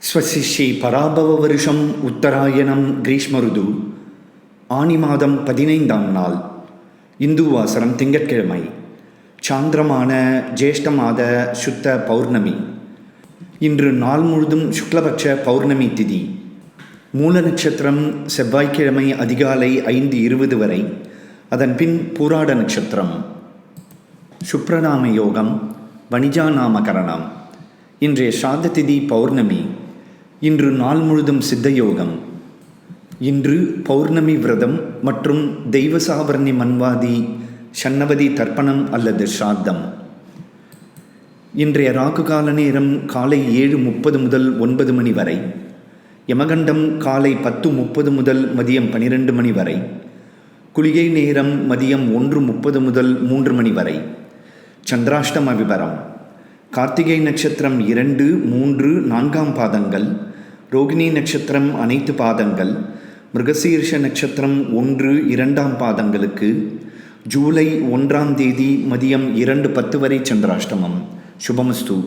ஸ்வஸ்தி ஸ்ரீ பராபவ உத்தராயணம் கிரீஷ்ம ருது ஆனி மாதம் 15ஆம் நாள் இந்து வாசரம் திங்கட்கிழமை சாந்திரமான ஜேஷ்ட மாத சுத்த பௌர்ணமி. இன்று நாள் முழுதும் சுக்லபட்ச பௌர்ணமி திதி. மூல நட்சத்திரம் செவ்வாய்க்கிழமை அதிகாலை 5:20 வரை, அதன் பின் பூராட நட்சத்திரம். சுப்ரநாம யோகம் வணிஜா நாமகரணம். இன்றைய ஸ்ராத்த திதி பௌர்ணமி. இன்று நாள் முழுதும் சித்த யோகம். இன்று பௌர்ணமி விரதம் மற்றும் தெய்வசாவர்ணி மன்வாதி ஷண்ணவதி தர்ப்பணம் அல்லது ஸ்ராத்தம். இன்றைய ராகு கால நேரம் காலை 7:30 முதல் 9 மணி வரை. யமகண்டம் காலை 10:30 முதல் மதியம் 12 மணி வரை. குளிகை நேரம் மதியம் 1:30 முதல் 3 மணி வரை. சந்திராஷ்டம விவரம்: கார்த்திகை நட்சத்திரம் 2, 3, 4ஆம் பாதங்கள், ரோகிணி நட்சத்திரம் அனைத்து பாதங்கள், மிருகசீர்ஷ நட்சத்திரம் 1, 2ஆம் பாதங்களுக்கு ஜூலை 1ஆம் தேதி மதியம் 2:10 வரை சந்திராஷ்டமம். சுபமஸ்து.